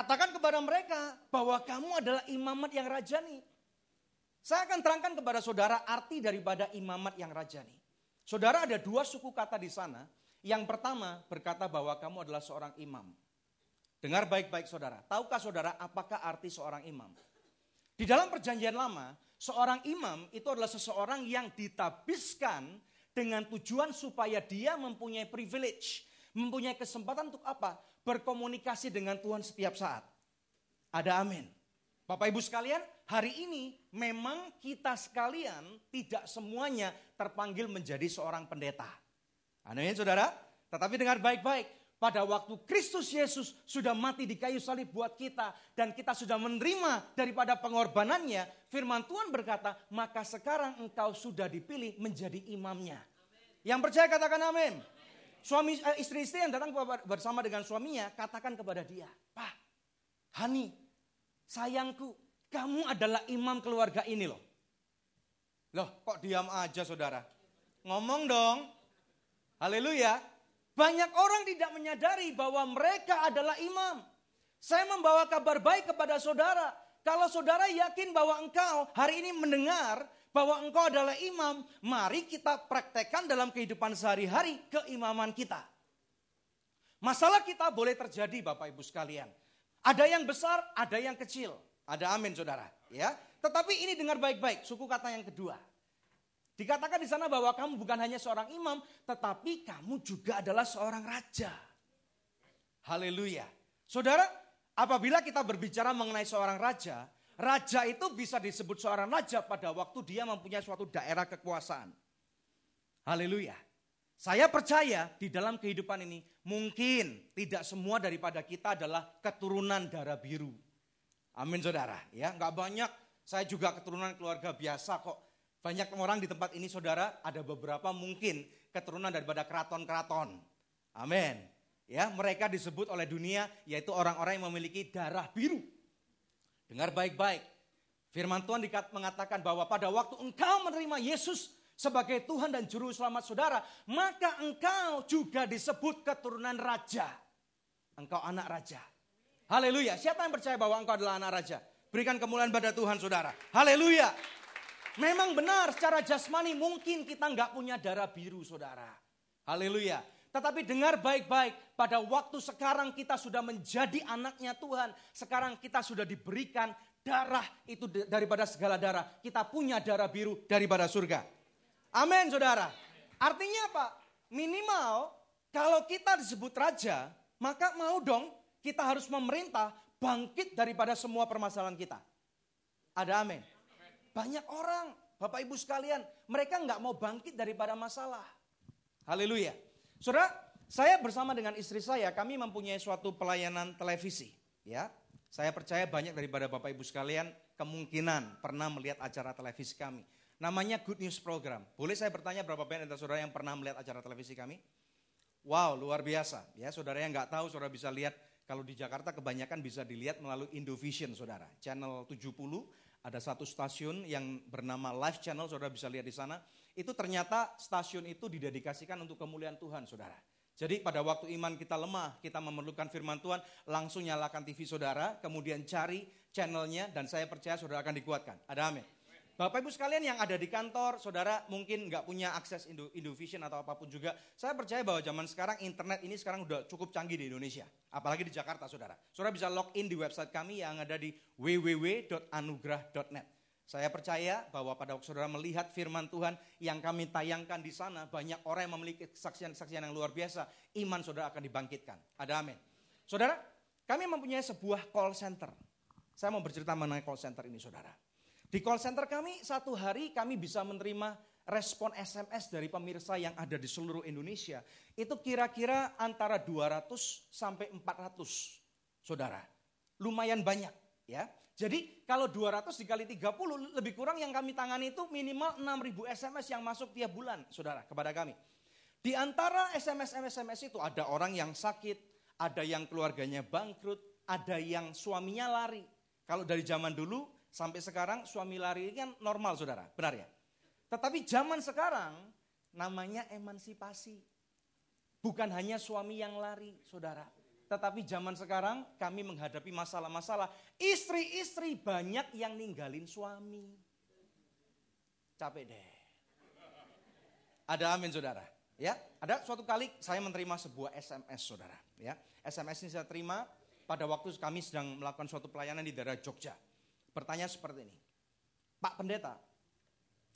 Katakan kepada mereka bahwa kamu adalah imamat yang rajani. Saya akan terangkan kepada saudara arti daripada imamat yang rajani. Saudara, ada dua suku kata di sana. Yang pertama berkata bahwa kamu adalah seorang imam. Dengar baik-baik saudara. Tahukah saudara apakah arti seorang imam? Di dalam perjanjian lama, seorang imam itu adalah seseorang yang ditabiskan dengan tujuan supaya dia mempunyai privilege. Mempunyai kesempatan untuk apa? Berkomunikasi dengan Tuhan setiap saat. Ada amin. Bapak Ibu sekalian, hari ini memang kita sekalian tidak semuanya terpanggil menjadi seorang pendeta. Amin saudara. Tetapi dengar baik-baik. Pada waktu Kristus Yesus sudah mati di kayu salib buat kita. Dan kita sudah menerima daripada pengorbanannya. Firman Tuhan berkata, maka sekarang engkau sudah dipilih menjadi imamnya. Amen. Yang percaya katakan amin. Suami istri-istri yang datang bersama dengan suaminya, katakan kepada dia, Pak, Hani, sayangku, kamu adalah imam keluarga ini loh. Loh, kok diam aja saudara? Ngomong dong. Haleluya. Banyak orang tidak menyadari bahwa mereka adalah imam. Saya membawa kabar baik kepada saudara. Kalau saudara yakin bahwa engkau hari ini mendengar bahwa engkau adalah imam, mari kita praktekkan dalam kehidupan sehari-hari keimaman kita. Masalah kita boleh terjadi Bapak Ibu sekalian. Ada yang besar, ada yang kecil. Ada amin saudara. Ya. Tetapi ini dengar baik-baik, suku kata yang kedua. Dikatakan di sana bahwa kamu bukan hanya seorang imam, tetapi kamu juga adalah seorang raja. Haleluya. Saudara, apabila kita berbicara mengenai seorang raja, raja itu bisa disebut seorang raja pada waktu dia mempunyai suatu daerah kekuasaan. Haleluya. Saya percaya di dalam kehidupan ini mungkin tidak semua daripada kita adalah keturunan darah biru. Amin saudara. Ya, nggak banyak. Saya juga keturunan keluarga biasa kok. Banyak orang di tempat ini saudara, ada beberapa mungkin keturunan daripada keraton-keraton. Amin. Ya, mereka disebut oleh dunia yaitu orang-orang yang memiliki darah biru. Dengar baik-baik. Firman Tuhan mengatakan bahwa pada waktu engkau menerima Yesus sebagai Tuhan dan Juru Selamat saudara, maka engkau juga disebut keturunan raja. Engkau anak raja. Haleluya. Siapa yang percaya bahwa engkau adalah anak raja? Berikan kemuliaan pada Tuhan saudara. Haleluya. Memang benar secara jasmani mungkin kita nggak punya darah biru saudara. Haleluya. Tetapi dengar baik-baik, pada waktu sekarang kita sudah menjadi anaknya Tuhan. Sekarang kita sudah diberikan darah itu daripada segala darah. Kita punya darah biru daripada surga. Amin saudara. Artinya apa? Minimal kalau kita disebut raja, maka mau dong kita harus memerintah bangkit daripada semua permasalahan kita. Ada amin. Banyak orang, Bapak Ibu sekalian, mereka nggak mau bangkit daripada masalah. Haleluya. Saudara, saya bersama dengan istri saya, kami mempunyai suatu pelayanan televisi. Ya, saya percaya banyak daripada Bapak Ibu sekalian kemungkinan pernah melihat acara televisi kami. Namanya Good News Program. Boleh saya bertanya berapa banyak dari saudara yang pernah melihat acara televisi kami? Wow, luar biasa. Ya, saudara yang nggak tahu, saudara bisa lihat. Kalau di Jakarta kebanyakan bisa dilihat melalui Indovision, saudara. Channel 70. Ada satu stasiun yang bernama Live Channel, saudara bisa lihat di sana. Itu ternyata stasiun itu didedikasikan untuk kemuliaan Tuhan, saudara. Jadi pada waktu iman kita lemah, kita memerlukan firman Tuhan, langsung nyalakan TV saudara, kemudian cari channelnya, dan saya percaya saudara akan dikuatkan. Ada amin. Bapak Ibu sekalian yang ada di kantor, saudara mungkin nggak punya akses Indovision atau apapun juga. Saya percaya bahwa zaman sekarang internet ini sekarang udah cukup canggih di Indonesia. Apalagi di Jakarta saudara. Saudara bisa login di website kami yang ada di www.anugrah.net. Saya percaya bahwa pada waktu saudara melihat firman Tuhan yang kami tayangkan di sana, banyak orang yang memiliki kesaksian-kesaksian yang luar biasa. Iman saudara akan dibangkitkan. Ada amin. Saudara, kami mempunyai sebuah call center. Saya mau bercerita mengenai call center ini saudara. Di call center kami satu hari kami bisa menerima respon SMS dari pemirsa yang ada di seluruh Indonesia. Itu kira-kira antara 200 sampai 400 saudara. Lumayan banyak ya. Jadi kalau 200 dikali 30 lebih kurang yang kami tangani itu minimal 6.000 SMS yang masuk tiap bulan saudara kepada kami. Di antara SMS itu ada orang yang sakit, ada yang keluarganya bangkrut, ada yang suaminya lari. Kalau dari zaman dulu sampai sekarang suami lari kan normal saudara, benar ya? Tetapi zaman sekarang namanya emansipasi. Bukan hanya suami yang lari saudara. Tetapi zaman sekarang kami menghadapi masalah-masalah. Istri-istri banyak yang ninggalin suami. Capek deh. Ada amin saudara. Ya, ada suatu kali saya menerima sebuah SMS saudara. Ya, SMS ini saya terima pada waktu kami sedang melakukan suatu pelayanan di daerah Jogja. Pertanyaan seperti ini. Pak Pendeta,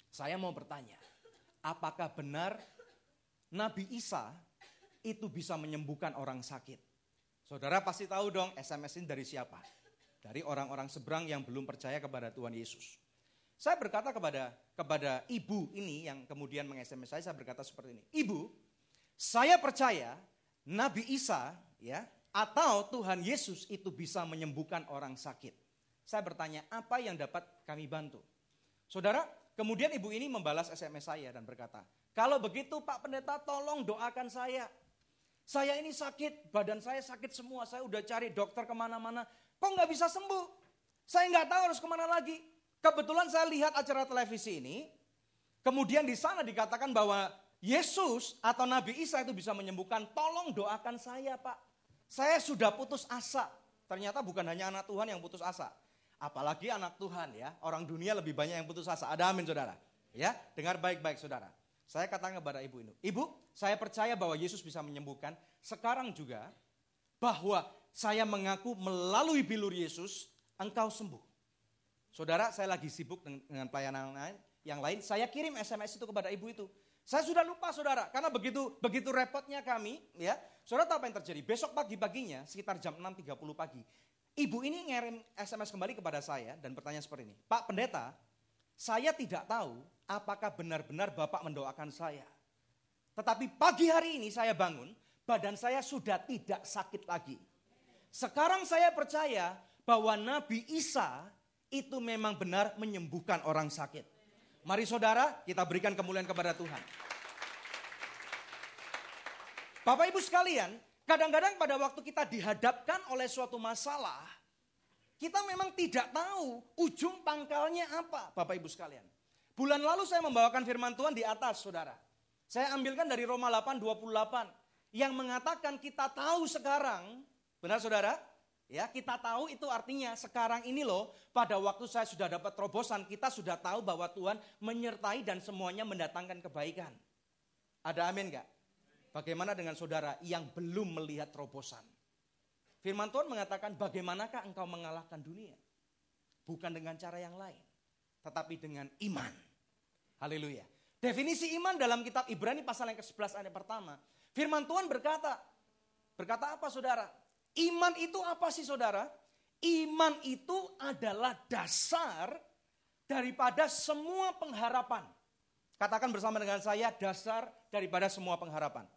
saya mau bertanya. Apakah benar Nabi Isa itu bisa menyembuhkan orang sakit? Saudara pasti tahu dong SMS ini dari siapa? Dari orang-orang seberang yang belum percaya kepada Tuhan Yesus. Saya berkata kepada ibu ini yang kemudian meng-SMS saya berkata seperti ini. Ibu, saya percaya Nabi Isa ya atau Tuhan Yesus itu bisa menyembuhkan orang sakit. Saya bertanya, apa yang dapat kami bantu? Saudara, kemudian ibu ini membalas SMS saya dan berkata, kalau begitu Pak Pendeta tolong doakan saya. Saya ini sakit, badan saya sakit semua, saya udah cari dokter kemana-mana, kok nggak bisa sembuh? Saya nggak tahu harus kemana lagi. Kebetulan saya lihat acara televisi ini, kemudian di sana dikatakan bahwa Yesus atau Nabi Isa itu bisa menyembuhkan, tolong doakan saya Pak. Saya sudah putus asa, ternyata bukan hanya anak Tuhan yang putus asa. Apalagi anak Tuhan ya, orang dunia lebih banyak yang putus asa, ada amin saudara. Ya, dengar baik-baik saudara. Saya katakan kepada ibu ini, ibu saya percaya bahwa Yesus bisa menyembuhkan. Sekarang juga bahwa saya mengaku melalui bilur Yesus, engkau sembuh. Saudara saya lagi sibuk dengan pelayanan yang lain, saya kirim SMS itu kepada ibu itu. Saya sudah lupa saudara, karena begitu repotnya kami. Ya, saudara tahu apa yang terjadi? Besok pagi-paginya sekitar jam 6.30 pagi, ibu ini ngirim SMS kembali kepada saya dan bertanya seperti ini. Pak Pendeta, saya tidak tahu apakah benar-benar Bapak mendoakan saya. Tetapi pagi hari ini saya bangun, badan saya sudah tidak sakit lagi. Sekarang saya percaya bahwa Nabi Isa itu memang benar menyembuhkan orang sakit. Mari saudara, kita berikan kemuliaan kepada Tuhan. Bapak Ibu sekalian, kadang-kadang pada waktu kita dihadapkan oleh suatu masalah, kita memang tidak tahu ujung pangkalnya apa, Bapak Ibu sekalian. Bulan lalu saya membawakan firman Tuhan di atas, saudara. Saya ambilkan dari Roma 8:28 yang mengatakan kita tahu sekarang, benar saudara? Ya, kita tahu itu artinya sekarang ini loh, pada waktu saya sudah dapat terobosan, kita sudah tahu bahwa Tuhan menyertai dan semuanya mendatangkan kebaikan. Ada amin enggak? Bagaimana dengan saudara yang belum melihat terobosan? Firman Tuhan mengatakan bagaimanakah engkau mengalahkan dunia? Bukan dengan cara yang lain, tetapi dengan iman. Haleluya. Definisi iman dalam kitab Ibrani pasal yang ke-11 ayat pertama. Firman Tuhan berkata apa saudara? Iman itu apa sih saudara? Iman itu adalah dasar daripada semua pengharapan. Katakan bersama dengan saya, dasar daripada semua pengharapan.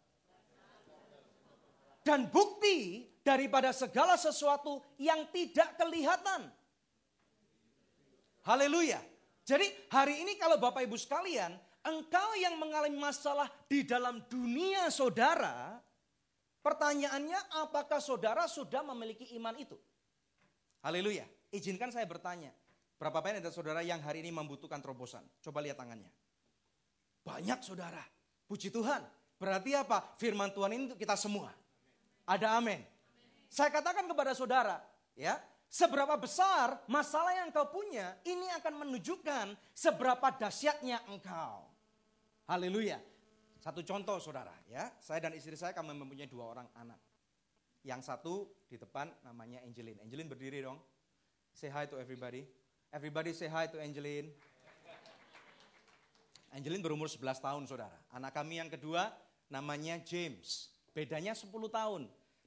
Dan bukti daripada segala sesuatu yang tidak kelihatan. Haleluya. Jadi hari ini kalau Bapak Ibu sekalian, engkau yang mengalami masalah di dalam dunia saudara, pertanyaannya apakah saudara sudah memiliki iman itu? Haleluya. Izinkan saya bertanya, berapa banyak dari saudara yang hari ini membutuhkan terobosan? Coba lihat tangannya. Banyak saudara. Puji Tuhan. Berarti apa? Firman Tuhan ini untuk kita semua. Ada amin. Saya katakan kepada saudara, ya, seberapa besar masalah yang engkau punya, ini akan menunjukkan seberapa dahsyatnya engkau. Haleluya. Satu contoh saudara, ya, saya dan istri saya kami mempunyai 2 orang anak. Yang satu di depan namanya Angelin. Angelin berdiri dong. Say hi to everybody. Everybody say hi to Angelin. Angelin berumur 11 tahun saudara. Anak kami yang kedua namanya James. Bedanya 10 tahun.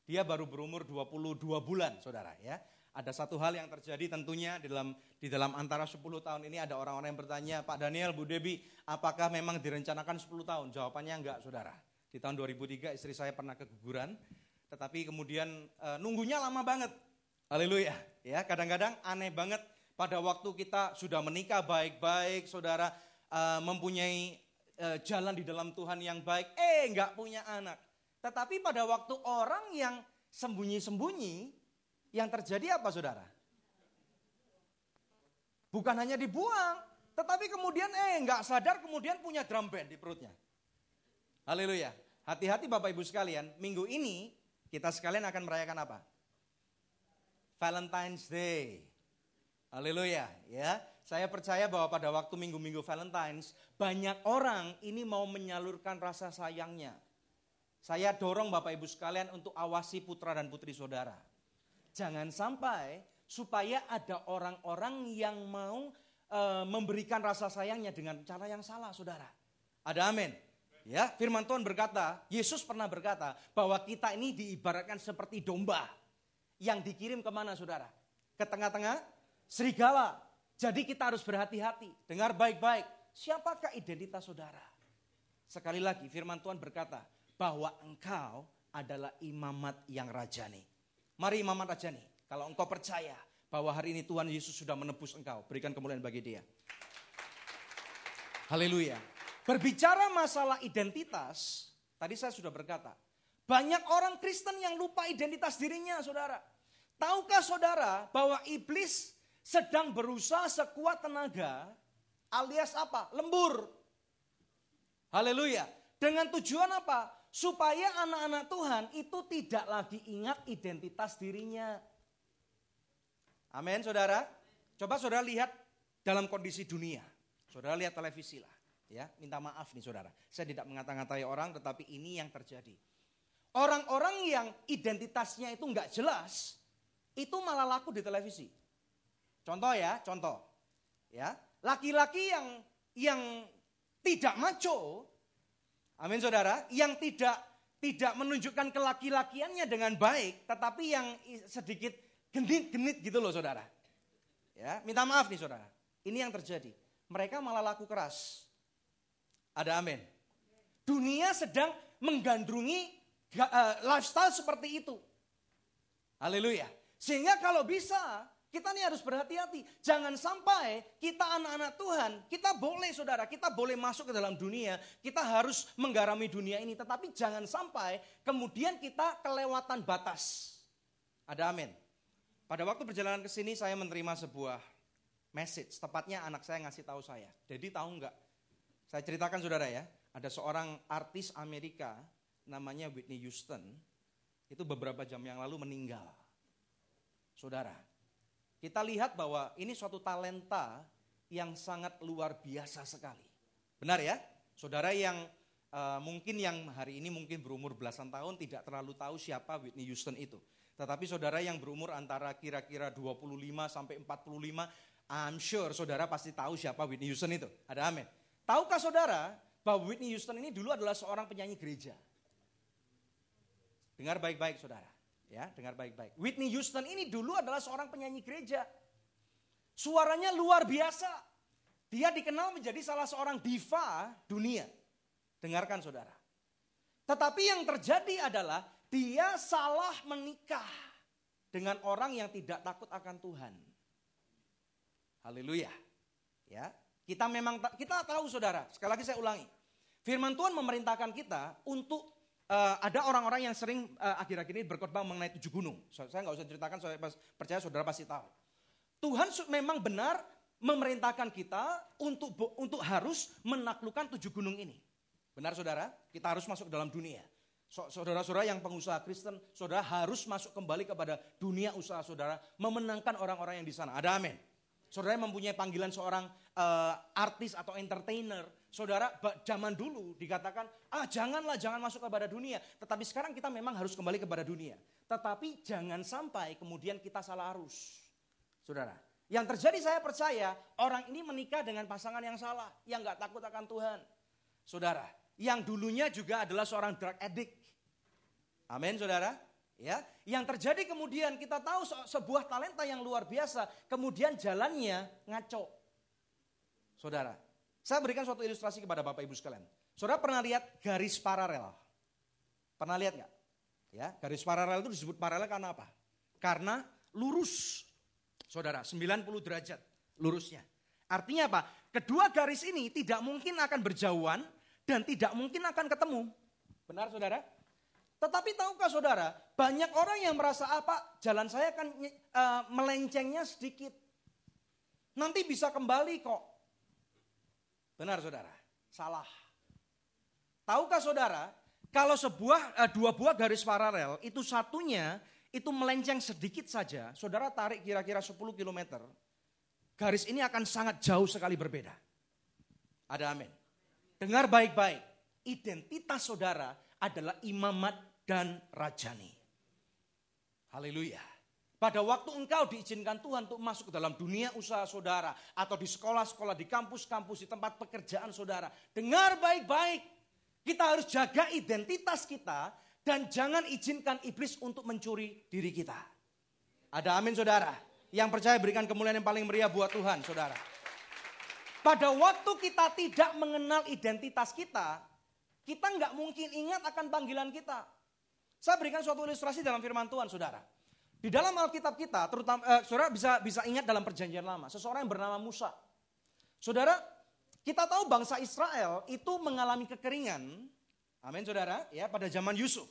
Dia baru berumur 22 bulan saudara ya. Ada satu hal yang terjadi tentunya di dalam antara 10 tahun ini ada orang-orang yang bertanya, Pak Daniel, Bu Debbie, apakah memang direncanakan 10 tahun? Jawabannya enggak saudara. Di tahun 2003 istri saya pernah keguguran, tetapi kemudian nunggunya lama banget. Haleluya. Ya, kadang-kadang aneh banget pada waktu kita sudah menikah baik-baik saudara, mempunyai jalan di dalam Tuhan yang baik, enggak punya anak. Tetapi pada waktu orang yang sembunyi-sembunyi, yang terjadi apa saudara? Bukan hanya dibuang, tetapi kemudian enggak sadar kemudian punya drum band di perutnya. Haleluya. Hati-hati Bapak Ibu sekalian, minggu ini Kita sekalian akan merayakan apa? Valentine's Day. Haleluya, ya. Saya percaya bahwa pada waktu minggu-minggu Valentine's, banyak orang ini mau menyalurkan rasa sayangnya. Saya dorong Bapak Ibu sekalian untuk awasi putra dan putri saudara. Jangan sampai supaya ada orang-orang yang mau memberikan rasa sayangnya dengan cara yang salah, saudara. Ada amin. Ya, firman Tuhan berkata, Yesus pernah berkata bahwa kita ini diibaratkan seperti domba yang dikirim kemana, saudara? Ke tengah-tengah serigala. Jadi kita harus berhati-hati. Dengar baik-baik, siapakah identitas saudara? Sekali lagi firman Tuhan berkata bahwa engkau adalah imamat yang rajani. Mari imamat rajani, kalau engkau percaya bahwa hari ini Tuhan Yesus sudah menebus engkau, berikan kemuliaan bagi Dia. Haleluya. Berbicara masalah identitas, tadi saya sudah berkata, banyak orang Kristen yang lupa identitas dirinya, saudara. Tahukah saudara bahwa iblis sedang berusaha sekuat tenaga, alias apa? Lembur. Haleluya. Dengan tujuan apa? Supaya anak-anak Tuhan itu tidak lagi ingat identitas dirinya. Amin, saudara. Coba saudara lihat dalam kondisi dunia. Saudara lihat televisi lah. Ya, minta maaf nih saudara. Saya tidak mengata-ngatai orang, tetapi ini yang terjadi. Orang-orang yang identitasnya itu enggak jelas, itu malah laku di televisi. Contoh ya, contoh. Ya, laki-laki yang tidak maco, amin saudara, yang tidak menunjukkan kelaki-lakiannya dengan baik, tetapi yang sedikit genit-genit gitu loh saudara. Ya, minta maaf nih saudara. Ini yang terjadi. Mereka malah laku keras. Ada amin. Dunia sedang menggandrungi lifestyle seperti itu. Haleluya. Sehingga kalau bisa, kita nih harus berhati-hati. Jangan sampai kita anak-anak Tuhan, kita boleh saudara, kita boleh masuk ke dalam dunia. Kita harus menggarami dunia ini. Tetapi jangan sampai kemudian kita kelewatan batas. Ada amin. Pada waktu perjalanan ke sini saya menerima sebuah message. Tepatnya anak saya ngasih tahu saya. Jadi tahu enggak? Saya ceritakan saudara ya. Ada seorang artis Amerika namanya Whitney Houston. Itu beberapa jam yang lalu meninggal. Saudara, kita lihat bahwa ini suatu talenta yang sangat luar biasa sekali. Benar ya? Saudara yang mungkin yang hari ini mungkin berumur belasan tahun tidak terlalu tahu siapa Whitney Houston itu. Tetapi saudara yang berumur antara kira-kira 25 sampai 45, I'm sure saudara pasti tahu siapa Whitney Houston itu. Ada amin. Tahukah saudara bahwa Whitney Houston ini dulu adalah seorang penyanyi gereja? Dengar baik-baik saudara. Ya, dengar baik-baik. Whitney Houston ini dulu adalah seorang penyanyi gereja. Suaranya luar biasa. Dia dikenal menjadi salah seorang diva dunia. Dengarkan saudara. Tetapi yang terjadi adalah dia salah menikah dengan orang yang tidak takut akan Tuhan. Haleluya. Ya, kita tahu saudara, sekali lagi saya ulangi. Firman Tuhan memerintahkan kita untuk ada orang-orang yang sering akhir-akhir ini berkhotbah mengenai 7 gunung. Saya nggak usah ceritakan, saya percaya saudara pasti tahu. Tuhan memang benar memerintahkan kita untuk harus menaklukkan 7 gunung ini. Benar saudara? Kita harus masuk ke dalam dunia. Saudara-saudara yang pengusaha Kristen, saudara harus masuk kembali kepada dunia usaha saudara, memenangkan orang-orang yang di sana. Ada amin. Saudara mempunyai panggilan seorang artis atau entertainer. Saudara zaman dulu dikatakan, jangan masuk kepada dunia. Tetapi sekarang kita memang harus kembali kepada dunia. Tetapi jangan sampai kemudian kita salah arus. Saudara, yang terjadi saya percaya orang ini menikah dengan pasangan yang salah. Yang gak takut akan Tuhan. Saudara, yang dulunya juga adalah seorang drug addict. Amin saudara. Ya, yang terjadi kemudian kita tahu sebuah talenta yang luar biasa, kemudian jalannya ngaco. Saudara, saya berikan suatu ilustrasi kepada Bapak Ibu sekalian. Saudara pernah lihat garis paralel? Pernah lihat nggak? Ya, garis paralel itu disebut paralel karena apa? Karena lurus. Saudara, 90 derajat lurusnya. Artinya apa? Kedua garis ini tidak mungkin akan berjauhan dan tidak mungkin akan ketemu. Benar saudara? Tetapi tahukah saudara, banyak orang yang merasa jalan saya akan melencengnya sedikit. Nanti bisa kembali kok. Benar saudara? Salah. Tahukah saudara, Kalau dua buah garis paralel, itu satunya itu melenceng sedikit saja, saudara tarik kira-kira 10 kilometer, garis ini akan sangat jauh sekali berbeda. Ada amin. Dengar baik-baik, identitas saudara adalah imamat dan rajani. Haleluya. Pada waktu engkau diizinkan Tuhan untuk masuk ke dalam dunia usaha saudara, atau di sekolah-sekolah, di kampus-kampus, di tempat pekerjaan saudara, dengar baik-baik, kita harus jaga identitas kita, dan jangan izinkan iblis untuk mencuri diri kita. Ada amin saudara. Yang percaya berikan kemuliaan yang paling meriah buat Tuhan saudara. Pada waktu kita tidak mengenal identitas kita nggak mungkin ingat akan panggilan kita. Saya berikan suatu ilustrasi dalam firman Tuhan saudara. Di dalam Alkitab kita, terutama saudara bisa ingat dalam perjanjian lama, seseorang yang bernama Musa. Saudara, kita tahu bangsa Israel itu mengalami kekeringan, amin saudara, ya pada zaman Yusuf.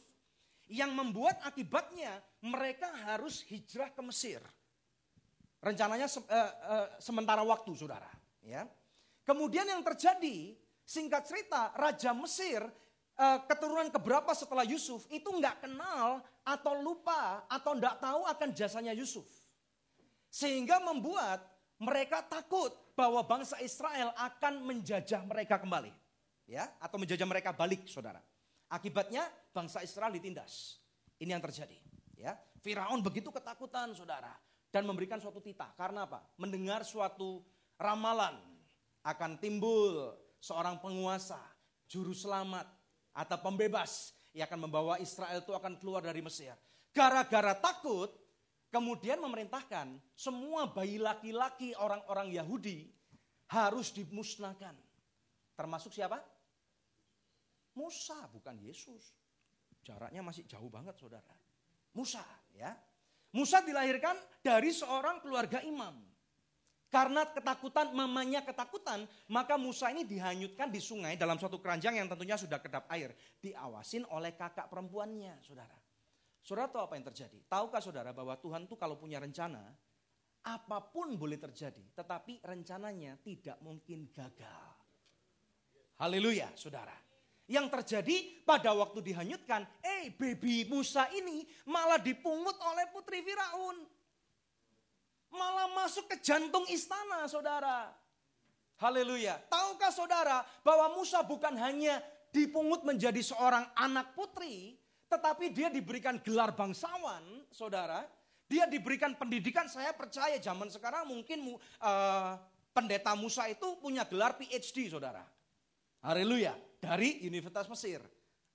Yang membuat akibatnya mereka harus hijrah ke Mesir. Rencananya sementara waktu saudara. Ya. Kemudian yang terjadi, singkat cerita, Raja Mesir keturunan keberapa setelah Yusuf itu nggak kenal atau lupa atau nggak tahu akan jasanya Yusuf. Sehingga membuat mereka takut bahwa bangsa Israel akan menjajah mereka kembali. Ya, atau menjajah mereka balik saudara. Akibatnya bangsa Israel ditindas. Ini yang terjadi. Ya, Firaun begitu ketakutan saudara. Dan memberikan suatu titah. Karena apa? Mendengar suatu ramalan akan timbul seorang penguasa, juru selamat atau pembebas yang akan membawa Israel itu akan keluar dari Mesir. Gara-gara takut, kemudian memerintahkan semua bayi laki-laki orang-orang Yahudi harus dimusnahkan. Termasuk siapa? Musa, bukan Yesus. Jaraknya masih jauh banget saudara. Musa ya. Musa dilahirkan dari seorang keluarga imam. Karena ketakutan, mamanya ketakutan, maka Musa ini dihanyutkan di sungai dalam suatu keranjang yang tentunya sudah kedap air. Diawasin oleh kakak perempuannya, saudara. Saudara tahu apa yang terjadi? Tahukah saudara bahwa Tuhan itu kalau punya rencana, apapun boleh terjadi, tetapi rencananya tidak mungkin gagal. Haleluya, saudara. Yang terjadi pada waktu dihanyutkan, baby Musa ini malah dipungut oleh putri Firaun. Malah masuk ke jantung istana, saudara. Haleluya. Tahukah saudara bahwa Musa bukan hanya dipungut menjadi seorang anak putri, tetapi dia diberikan gelar bangsawan, saudara. Dia diberikan pendidikan, saya percaya zaman sekarang mungkin pendeta Musa itu punya gelar PhD, saudara. Haleluya. Dari Universitas Mesir.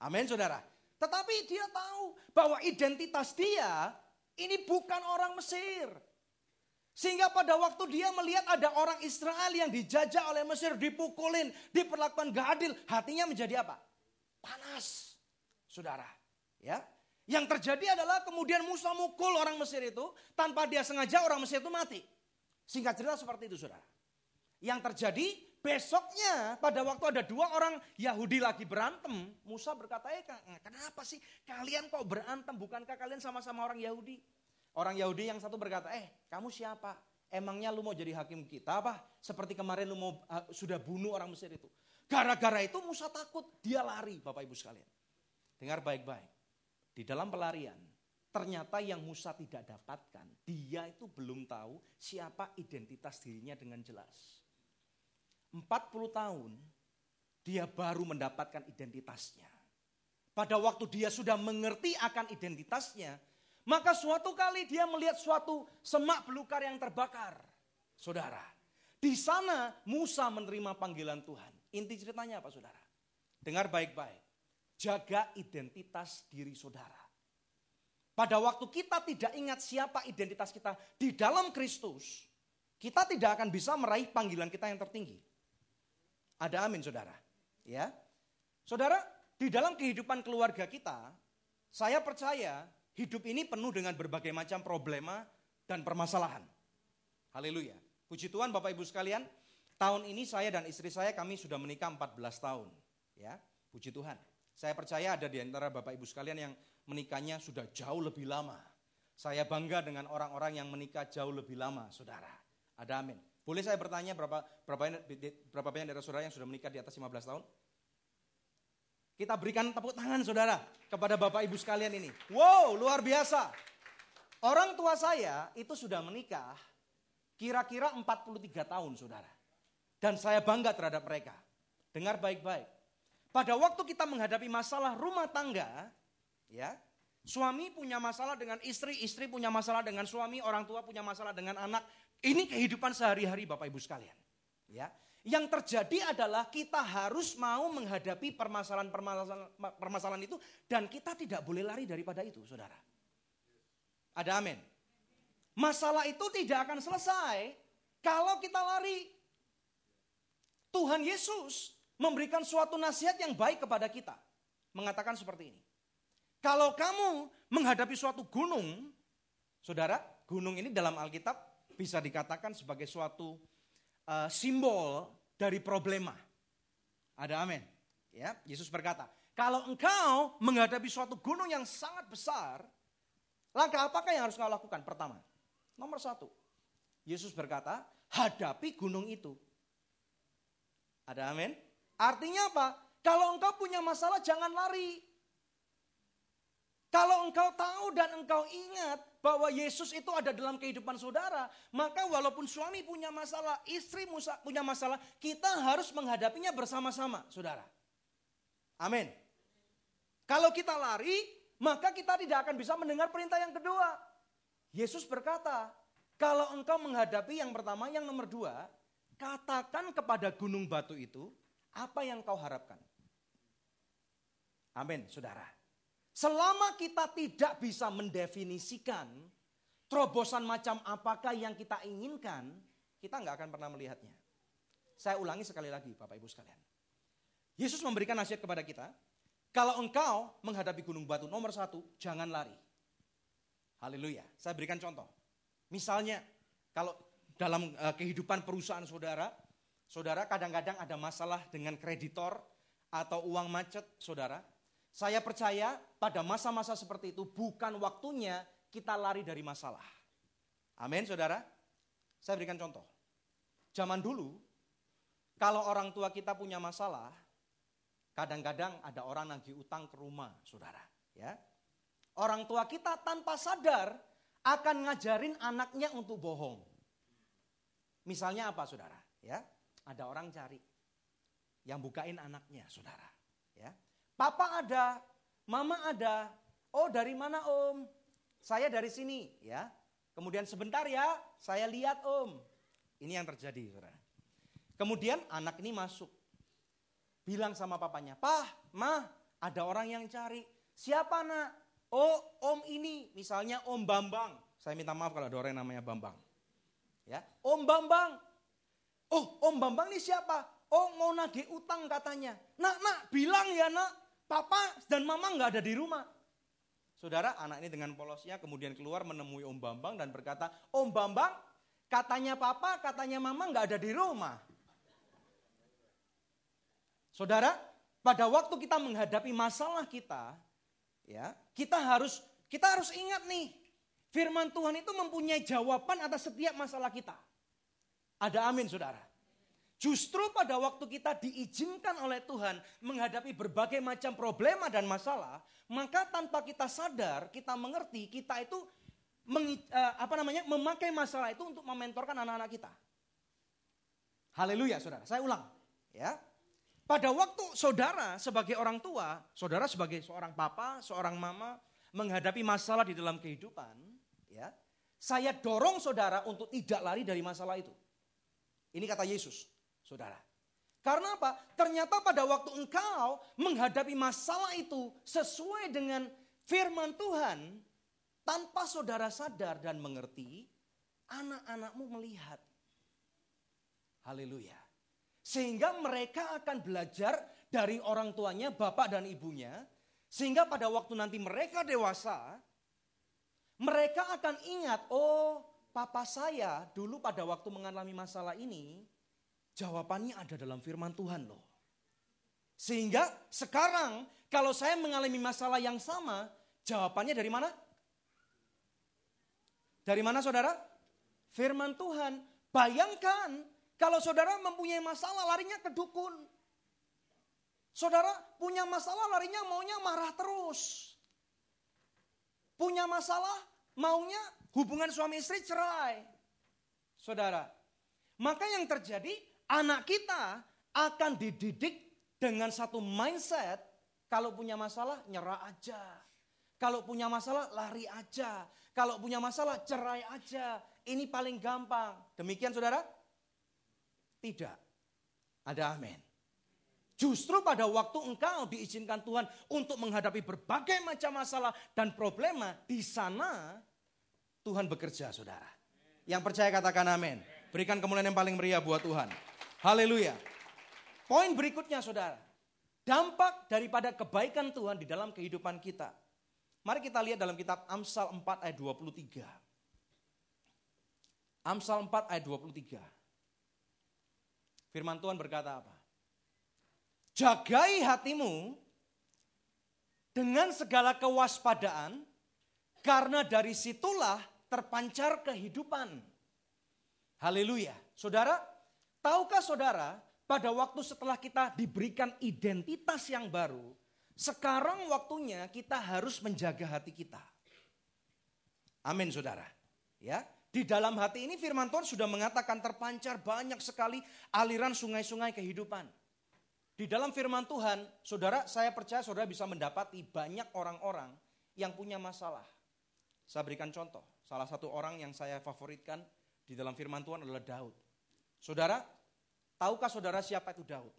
Amin, saudara. Tetapi dia tahu bahwa identitas dia ini bukan orang Mesir. Sehingga pada waktu dia melihat ada orang Israel yang dijajah oleh Mesir, dipukulin, diperlakukan gak adil, hatinya menjadi apa? Panas, saudara. Ya, yang terjadi adalah kemudian Musa mukul orang Mesir itu, tanpa dia sengaja orang Mesir itu mati. Singkat cerita seperti itu, saudara. Yang terjadi besoknya pada waktu ada dua orang Yahudi lagi berantem, Musa berkata, kenapa sih kalian kok berantem? Bukankah kalian sama-sama orang Yahudi? Orang Yahudi yang satu berkata, kamu siapa? Emangnya lu mau jadi hakim kita apa? Seperti kemarin lu sudah bunuh orang Mesir itu. Gara-gara itu Musa takut, dia lari Bapak Ibu sekalian. Dengar baik-baik, di dalam pelarian ternyata yang Musa tidak dapatkan, dia itu belum tahu siapa identitas dirinya dengan jelas. 40 tahun dia baru mendapatkan identitasnya. Pada waktu dia sudah mengerti akan identitasnya, maka suatu kali dia melihat suatu semak belukar yang terbakar. Saudara, di sana Musa menerima panggilan Tuhan. Inti ceritanya apa saudara? Dengar baik-baik. Jaga identitas diri saudara. Pada waktu kita tidak ingat siapa identitas kita di dalam Kristus, kita tidak akan bisa meraih panggilan kita yang tertinggi. Ada amin saudara. Ya, saudara, di dalam kehidupan keluarga kita, saya percaya hidup ini penuh dengan berbagai macam problema dan permasalahan. Haleluya. Puji Tuhan Bapak Ibu sekalian, tahun ini saya dan istri saya kami sudah menikah 14 tahun. Ya, puji Tuhan. Saya percaya ada di antara Bapak Ibu sekalian yang menikahnya sudah jauh lebih lama. Saya bangga dengan orang-orang yang menikah jauh lebih lama, saudara. Ada amin. Boleh saya bertanya berapa banyak dari saudara yang sudah menikah di atas 15 tahun? Kita berikan tepuk tangan saudara kepada Bapak Ibu sekalian ini. Wow, luar biasa. Orang tua saya itu sudah menikah kira-kira 43 tahun saudara. Dan saya bangga terhadap mereka. Dengar baik-baik. Pada waktu kita menghadapi masalah rumah tangga, ya, suami punya masalah dengan istri, istri punya masalah dengan suami, orang tua punya masalah dengan anak. Ini kehidupan sehari-hari Bapak Ibu sekalian. Ya. Yang terjadi adalah kita harus mau menghadapi permasalahan itu dan kita tidak boleh lari daripada itu, saudara. Ada amin. Masalah itu tidak akan selesai kalau kita lari. Tuhan Yesus memberikan suatu nasihat yang baik kepada kita. Mengatakan seperti ini. Kalau kamu menghadapi suatu gunung, saudara, gunung ini dalam Alkitab bisa dikatakan sebagai suatu simbol dari problema. Ada amin. Ya, Yesus berkata, kalau engkau menghadapi suatu gunung yang sangat besar, langkah apakah yang harus kau lakukan? Pertama, nomor 1, Yesus berkata, hadapi gunung itu. Ada amin. Artinya apa? Kalau engkau punya masalah jangan lari. Kalau engkau tahu dan engkau ingat bahwa Yesus itu ada dalam kehidupan saudara, maka walaupun suami punya masalah, istri punya masalah, kita harus menghadapinya bersama-sama, saudara. Amin. Kalau kita lari, maka kita tidak akan bisa mendengar perintah yang kedua. Yesus berkata, kalau engkau menghadapi yang pertama, yang nomor 2, katakan kepada gunung batu itu, apa yang kau harapkan. Amin, saudara. Selama kita tidak bisa mendefinisikan terobosan macam apakah yang kita inginkan, kita nggak akan pernah melihatnya. Saya ulangi sekali lagi Bapak Ibu sekalian. Yesus memberikan nasihat kepada kita, kalau engkau menghadapi gunung batu, nomor 1, jangan lari. Haleluya. Saya berikan contoh. Misalnya, kalau dalam kehidupan perusahaan saudara, saudara kadang-kadang ada masalah dengan kreditor atau uang macet, saudara. Saya percaya pada masa-masa seperti itu bukan waktunya kita lari dari masalah. Amin, saudara. Saya berikan contoh. Zaman dulu, kalau orang tua kita punya masalah, kadang-kadang ada orang nagih utang ke rumah, saudara. Ya, orang tua kita tanpa sadar akan ngajarin anaknya untuk bohong. Misalnya apa, saudara? Ya, ada orang cari yang bukain anaknya, saudara. Ya. Papa ada, mama ada. Oh, dari mana om? Saya dari sini, ya. Kemudian sebentar ya, saya lihat om. Ini yang terjadi, saudara. Kemudian anak ini masuk. Bilang sama papanya, "Pah, mah, ada orang yang cari." "Siapa, nak?" "Oh, om ini." Misalnya Om Bambang. Saya minta maaf kalau ada orang yang namanya Bambang. Ya, Om Bambang. "Oh, Om Bambang ini siapa?" "Oh, mau nagih utang katanya." Nak, bilang ya nak. Papa dan mama nggak ada di rumah. Saudara, anak ini dengan polosnya kemudian keluar menemui Om Bambang dan berkata, "Om Bambang, katanya papa, katanya mama nggak ada di rumah." Saudara, pada waktu kita menghadapi masalah kita, ya, kita harus ingat nih, firman Tuhan itu mempunyai jawaban atas setiap masalah kita. Ada amin, saudara. Justru pada waktu kita diizinkan oleh Tuhan menghadapi berbagai macam problema dan masalah, maka tanpa kita sadar, kita mengerti, kita itu memakai masalah itu untuk mementorkan anak-anak kita. Haleluya, saudara. Saya ulang, ya. Pada waktu saudara sebagai orang tua, saudara sebagai seorang papa, seorang mama menghadapi masalah di dalam kehidupan, ya, saya dorong saudara untuk tidak lari dari masalah itu. Ini kata Yesus. Saudara, karena apa? Ternyata pada waktu engkau menghadapi masalah itu sesuai dengan firman Tuhan, tanpa saudara sadar dan mengerti, anak-anakmu melihat. Haleluya. Sehingga mereka akan belajar dari orang tuanya, bapak dan ibunya, sehingga pada waktu nanti mereka dewasa, mereka akan ingat, oh papa saya dulu pada waktu mengalami masalah ini, jawabannya ada dalam firman Tuhan loh. Sehingga sekarang kalau saya mengalami masalah yang sama, jawabannya dari mana? Dari mana saudara? Firman Tuhan. Bayangkan kalau saudara mempunyai masalah larinya ke dukun. Saudara punya masalah larinya maunya marah terus. Punya masalah maunya hubungan suami istri cerai. Saudara, maka yang terjadi anak kita akan dididik dengan satu mindset, kalau punya masalah nyerah aja. Kalau punya masalah lari aja. Kalau punya masalah cerai aja. Ini paling gampang. Demikian saudara? Tidak. Ada amin. Justru pada waktu engkau diizinkan Tuhan untuk menghadapi berbagai macam masalah dan problema, di sana Tuhan bekerja, saudara. Yang percaya katakan amin. Berikan kemuliaan yang paling meriah buat Tuhan. Haleluya. Poin berikutnya, saudara. Dampak daripada kebaikan Tuhan di dalam kehidupan kita. Mari kita lihat dalam kitab Amsal 4 ayat 23. Amsal 4 ayat 23. Firman Tuhan berkata apa? Jagai hatimu dengan segala kewaspadaan, karena dari situlah terpancar kehidupan. Haleluya. Saudara, tahukah saudara, pada waktu setelah kita diberikan identitas yang baru, sekarang waktunya kita harus menjaga hati kita. Amin, saudara. Ya, di dalam hati ini firman Tuhan sudah mengatakan terpancar banyak sekali aliran sungai-sungai kehidupan. Di dalam firman Tuhan, saudara, saya percaya saudara bisa mendapati banyak orang-orang yang punya masalah. Saya berikan contoh, salah satu orang yang saya favoritkan di dalam firman Tuhan adalah Daud. Saudara, tahukah saudara siapa itu Daud?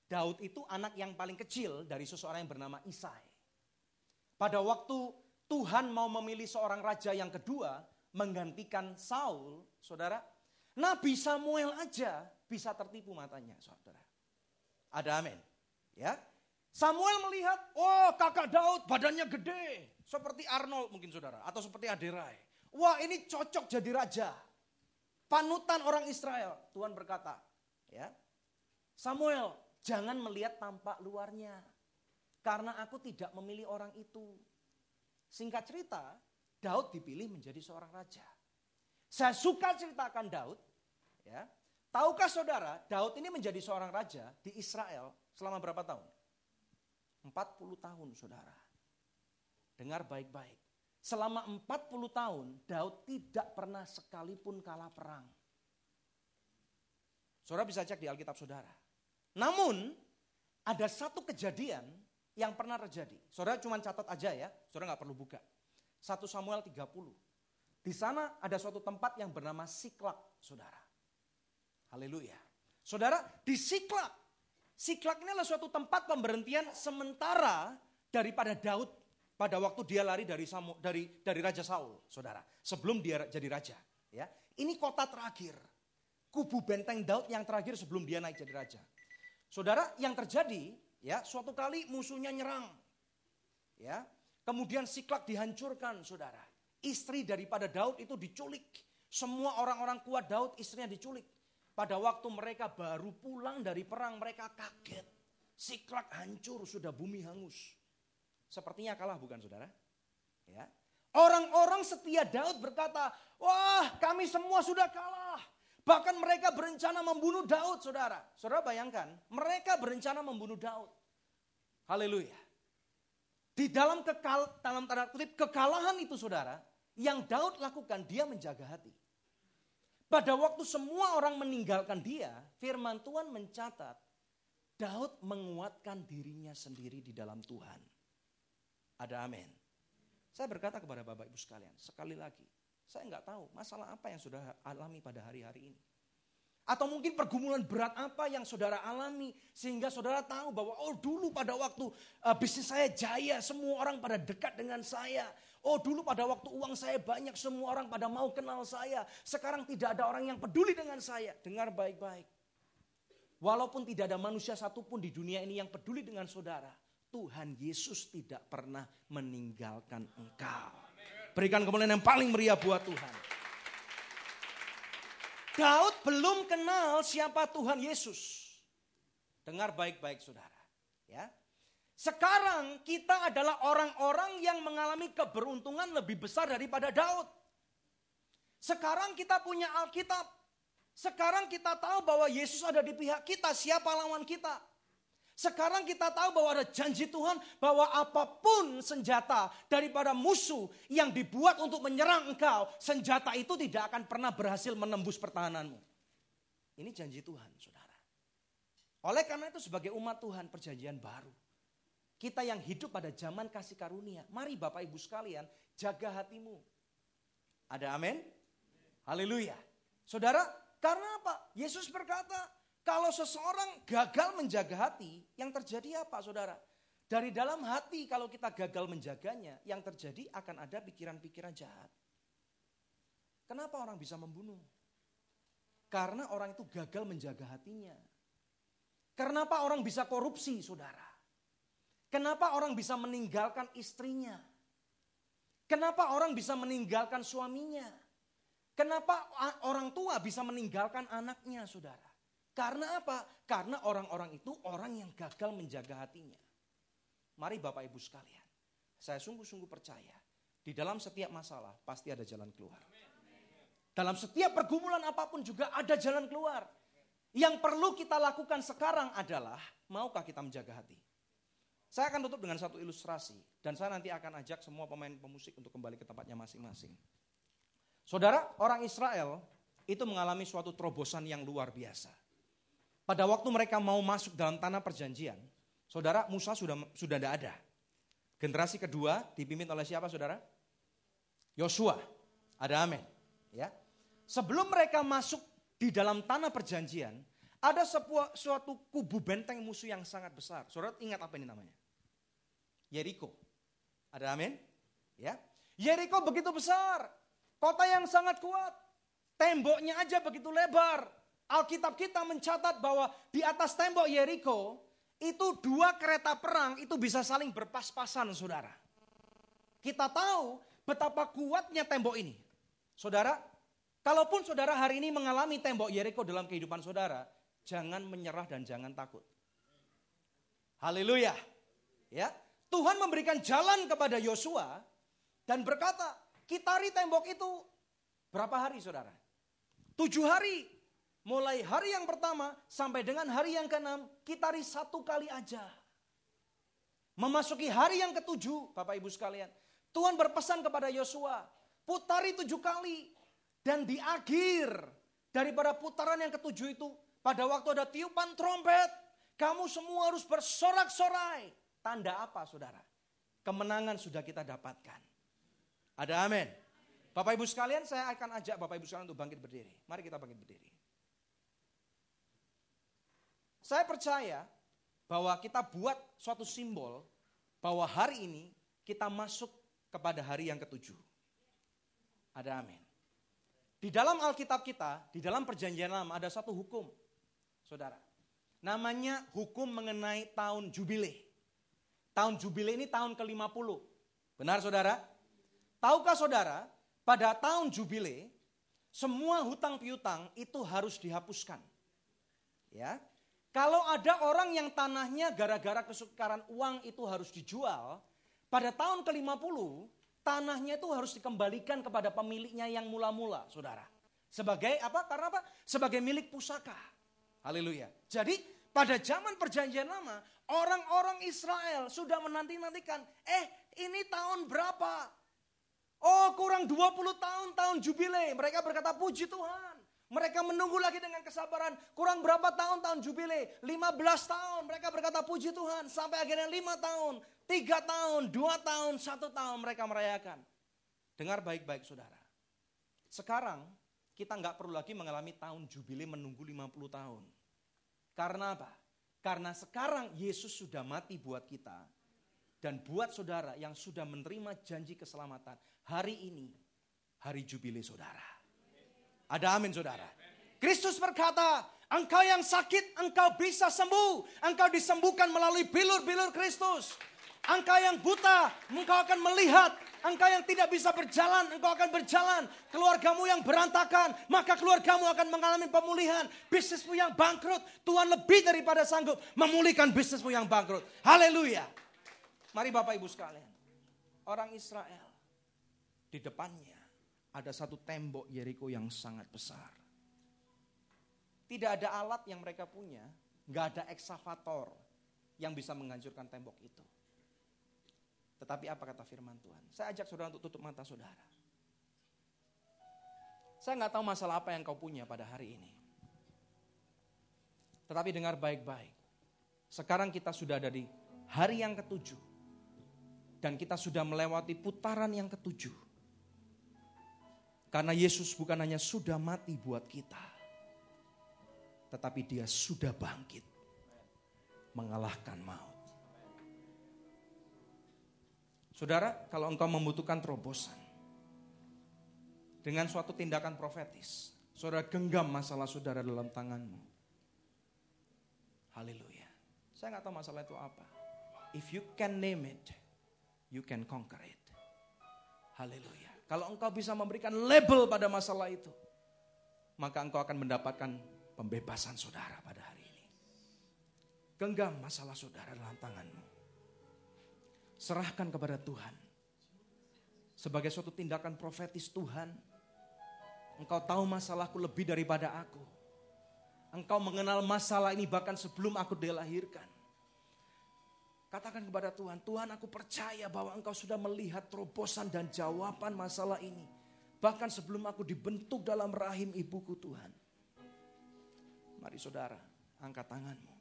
Daud itu anak yang paling kecil dari seseorang yang bernama Isai. Pada waktu Tuhan mau memilih seorang raja yang kedua, menggantikan Saul, saudara, Nabi Samuel aja bisa tertipu matanya, saudara. Ada amin. Ya. Samuel melihat, oh kakak Daud badannya gede. Seperti Arnold mungkin saudara. Atau seperti Aderai. Wah ini cocok jadi raja. Panutan orang Israel. Tuhan berkata, ya, Samuel jangan melihat tampak luarnya. Karena aku tidak memilih orang itu. Singkat cerita, Daud dipilih menjadi seorang raja. Saya suka ceritakan Daud. Ya. Tahukah saudara, Daud ini menjadi seorang raja di Israel selama berapa tahun? 40 tahun, saudara. Dengar baik-baik. Selama 40 tahun, Daud tidak pernah sekalipun kalah perang. Saudara bisa cek di Alkitab saudara. Namun, ada satu kejadian yang pernah terjadi. Saudara cuma catat aja ya, saudara gak perlu buka. 1 Samuel 30. Di sana ada suatu tempat yang bernama Siklak, saudara. Haleluya. Saudara, di Siklak. Siklak ini adalah suatu tempat pemberhentian sementara daripada Daud pada waktu dia lari dari Raja Saul, saudara. Sebelum dia jadi raja. Ya, ini kota terakhir. Kubu benteng Daud yang terakhir sebelum dia naik jadi raja. Saudara, yang terjadi, ya, suatu kali musuhnya nyerang. Ya, kemudian Siklak dihancurkan, saudara. Istri daripada Daud itu diculik. Semua orang-orang kuat Daud istrinya diculik. Pada waktu mereka baru pulang dari perang, mereka kaget. Siklak hancur, sudah bumi hangus. Sepertinya kalah bukan saudara? Ya. Orang-orang setia Daud berkata, wah kami semua sudah kalah. Bahkan mereka berencana membunuh Daud, saudara. Saudara bayangkan, mereka berencana membunuh Daud. Haleluya. Di dalam tanda kutip kekalahan itu, saudara, yang Daud lakukan, dia menjaga hati. Pada waktu semua orang meninggalkan dia, firman Tuhan mencatat, Daud menguatkan dirinya sendiri di dalam Tuhan. Ada amin. Saya berkata kepada Bapak Ibu sekalian, sekali lagi, saya nggak tahu masalah apa yang saudara alami pada hari-hari ini. Atau mungkin pergumulan berat apa yang saudara alami, sehingga saudara tahu bahwa oh dulu pada waktu bisnis saya jaya, semua orang pada dekat dengan saya. Oh dulu pada waktu uang saya banyak, semua orang pada mau kenal saya. Sekarang tidak ada orang yang peduli dengan saya. Dengar baik-baik. Walaupun tidak ada manusia satupun di dunia ini yang peduli dengan saudara, Tuhan Yesus tidak pernah meninggalkan engkau. Berikan kemuliaan yang paling meriah buat Tuhan. Daud belum kenal siapa Tuhan Yesus. Dengar baik-baik saudara. Ya. Sekarang kita adalah orang-orang yang mengalami keberuntungan lebih besar daripada Daud. Sekarang kita punya Alkitab. Sekarang kita tahu bahwa Yesus ada di pihak kita. Siapa lawan kita? Sekarang kita tahu bahwa ada janji Tuhan bahwa apapun senjata daripada musuh yang dibuat untuk menyerang engkau, senjata itu tidak akan pernah berhasil menembus pertahananmu. Ini janji Tuhan, saudara. Oleh karena itu sebagai umat Tuhan perjanjian baru, kita yang hidup pada zaman kasih karunia, mari Bapak Ibu sekalian jaga hatimu. Ada amin? Haleluya. Saudara, karena apa? Yesus berkata, kalau seseorang gagal menjaga hati, yang terjadi apa saudara? Dari dalam hati kalau kita gagal menjaganya, yang terjadi akan ada pikiran-pikiran jahat. Kenapa orang bisa membunuh? Karena orang itu gagal menjaga hatinya. Kenapa orang bisa korupsi saudara? Kenapa orang bisa meninggalkan istrinya? Kenapa orang bisa meninggalkan suaminya? Kenapa orang tua bisa meninggalkan anaknya saudara? Karena apa? Karena orang-orang itu orang yang gagal menjaga hatinya. Mari Bapak Ibu sekalian, saya sungguh-sungguh percaya di dalam setiap masalah pasti ada jalan keluar. Dalam setiap pergumulan apapun juga ada jalan keluar. Yang perlu kita lakukan sekarang adalah maukah kita menjaga hati? Saya akan tutup dengan satu ilustrasi dan saya nanti akan ajak semua pemain pemusik untuk kembali ke tempatnya masing-masing. Saudara, orang Israel itu mengalami suatu terobosan yang luar biasa. Pada waktu mereka mau masuk dalam tanah perjanjian, saudara, Musa sudah tidak ada. Generasi kedua dipimpin oleh siapa saudara? Yosua. Ada amin. Ya. Sebelum mereka masuk di dalam tanah perjanjian, ada suatu kubu benteng musuh yang sangat besar. Saudara ingat apa ini namanya? Yeriko. Ada amin? Ya. Yeriko begitu besar. Kota yang sangat kuat. Temboknya aja begitu lebar. Alkitab kita mencatat bahwa di atas tembok Yeriko itu 2 kereta perang itu bisa saling berpas-pasan saudara. Kita tahu betapa kuatnya tembok ini. Saudara, kalaupun saudara hari ini mengalami tembok Yeriko dalam kehidupan saudara, jangan menyerah dan jangan takut. Haleluya. Ya, Tuhan memberikan jalan kepada Yosua dan berkata, kitari tembok itu berapa hari saudara? 7 hari. Mulai hari yang pertama sampai dengan hari yang ke-6, kitari 1 kali aja. Memasuki hari yang ke-7, Bapak Ibu sekalian, Tuhan berpesan kepada Yosua, putari 7 kali. Dan di akhir daripada putaran yang ke-7 itu, pada waktu ada tiupan trompet, kamu semua harus bersorak-sorai. Tanda apa saudara? Kemenangan sudah kita dapatkan. Ada amin. Bapak Ibu sekalian, saya akan ajak Bapak Ibu sekalian untuk bangkit berdiri. Mari kita bangkit berdiri. Saya percaya bahwa kita buat suatu simbol bahwa hari ini kita masuk kepada hari yang ke-7. Ada amin. Di dalam Alkitab kita, di dalam perjanjian lama ada satu hukum. Saudara, namanya hukum mengenai tahun jubile. Tahun jubile ini tahun ke-50. Benar saudara? Tahukah saudara, pada tahun jubile semua hutang piutang itu harus dihapuskan. Ya. Kalau ada orang yang tanahnya gara-gara kesukaran uang itu harus dijual, pada tahun ke-50 tanahnya itu harus dikembalikan kepada pemiliknya yang mula-mula, saudara. Sebagai apa? Karena apa? Sebagai milik pusaka. Haleluya. Jadi pada zaman perjanjian lama, orang-orang Israel sudah menanti-nantikan, ini tahun berapa? Oh, kurang 20 tahun jubile. Mereka berkata, puji Tuhan. Mereka menunggu lagi dengan kesabaran. Kurang berapa tahun jubile? 15 tahun. Mereka berkata puji Tuhan. Sampai akhirnya 5 tahun, 3 tahun, 2 tahun, 1 tahun mereka merayakan. Dengar baik-baik saudara. Sekarang kita nggak perlu lagi mengalami tahun jubile menunggu 50 tahun. Karena apa? Karena sekarang Yesus sudah mati buat kita. Dan buat saudara yang sudah menerima janji keselamatan. Hari ini, hari jubile saudara. Ada amin saudara. Kristus berkata, engkau yang sakit, engkau bisa sembuh. Engkau disembuhkan melalui bilur-bilur Kristus. Engkau yang buta, engkau akan melihat. Engkau yang tidak bisa berjalan, engkau akan berjalan. Keluargamu yang berantakan, maka keluargamu akan mengalami pemulihan. Bisnismu yang bangkrut, Tuhan lebih daripada sanggup memulihkan bisnismu yang bangkrut. Haleluya. Mari Bapak Ibu sekalian. Orang Israel, di depannya ada satu tembok Yeriko yang sangat besar. Tidak ada alat yang mereka punya, nggak ada eksavator yang bisa menghancurkan tembok itu. Tetapi apa kata firman Tuhan? Saya ajak saudara untuk tutup mata saudara. Saya nggak tahu masalah apa yang kau punya pada hari ini. Tetapi dengar baik-baik. Sekarang kita sudah ada di hari yang ke-7. Dan kita sudah melewati putaran yang ke-7. Karena Yesus bukan hanya sudah mati buat kita. Tetapi dia sudah bangkit. Mengalahkan maut. Saudara, kalau engkau membutuhkan terobosan. Dengan suatu tindakan profetis. Saudara genggam masalah saudara dalam tanganmu. Haleluya. Saya gak tahu masalah itu apa. If you can name it, you can conquer it. Haleluya. Kalau engkau bisa memberikan label pada masalah itu, maka engkau akan mendapatkan pembebasan saudara pada hari ini. Genggam masalah saudara dalam tanganmu. Serahkan kepada Tuhan. Sebagai suatu tindakan profetis Tuhan, engkau tahu masalahku lebih daripada aku. Engkau mengenal masalah ini bahkan sebelum aku dilahirkan. Katakan kepada Tuhan, Tuhan aku percaya bahwa engkau sudah melihat terobosan dan jawaban masalah ini. Bahkan sebelum aku dibentuk dalam rahim ibuku Tuhan. Mari saudara, angkat tanganmu.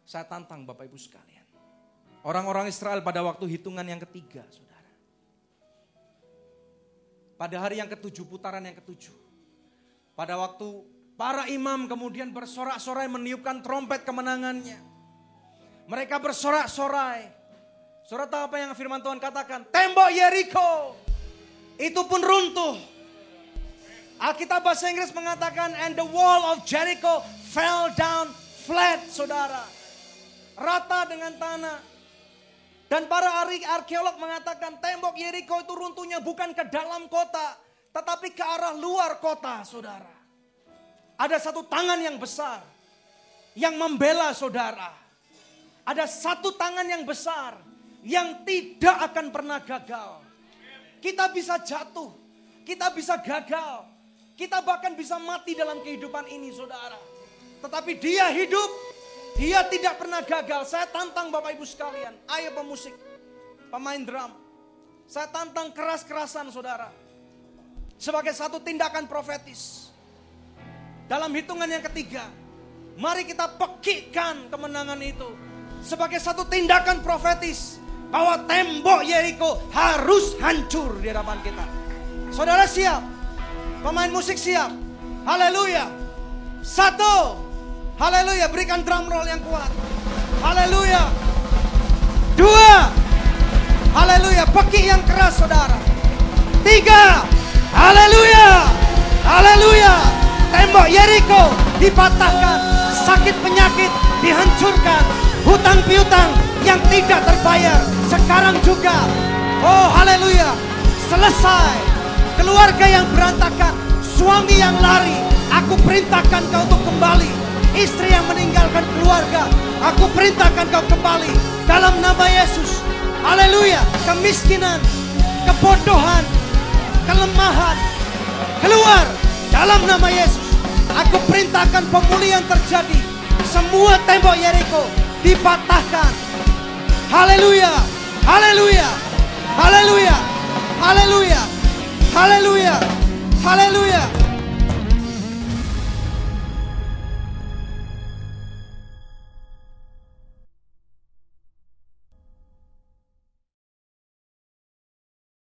Saya tantang Bapak Ibu sekalian. Orang-orang Israel pada waktu hitungan yang ketiga, saudara. Pada hari yang ke-7, putaran yang ke-7. Pada waktu para imam kemudian bersorak-sorai meniupkan trompet kemenangannya. Mereka bersorak-sorai. Saudara tahu apa yang firman Tuhan katakan? Tembok Yeriko itu pun runtuh. Alkitab bahasa Inggris mengatakan, and the wall of Jericho fell down flat, saudara. Rata dengan tanah. Dan para arkeolog mengatakan tembok Yeriko itu runtuhnya bukan ke dalam kota, tetapi ke arah luar kota, saudara. Ada satu tangan yang besar yang membela saudara. Ada satu tangan yang besar yang tidak akan pernah gagal. Kita bisa jatuh, kita bisa gagal, kita bahkan bisa mati dalam kehidupan ini, saudara. Tetapi dia hidup. Dia tidak pernah gagal. Saya tantang Bapak Ibu sekalian. Ayo pemusik, pemain drum. Saya tantang keras-kerasan saudara. Sebagai satu tindakan profetis. Dalam hitungan yang ketiga. Mari kita pekikkan kemenangan itu. Sebagai satu tindakan profetis. Bahwa tembok Yeriko harus hancur di hadapan kita. Saudara siap? Pemain musik siap? Haleluya. 1. Haleluya, berikan drum roll yang kuat. Haleluya. 2. Haleluya, pekik yang keras saudara. 3. Haleluya. Haleluya. Tembok Yeriko dipatahkan, sakit penyakit dihancurkan, hutang piutang yang tidak terbayar sekarang juga. Oh haleluya. Selesai. Keluarga yang berantakan, suami yang lari, aku perintahkan kau untuk kembali. Istri yang meninggalkan keluarga, aku perintahkan kau kembali dalam nama Yesus. Haleluya. Kemiskinan, kebodohan, kelemahan, keluar dalam nama Yesus. Aku perintahkan pemulihan terjadi. Semua tembok Yeriko dipatahkan. Haleluya. Haleluya. Haleluya. Haleluya. Haleluya. Haleluya.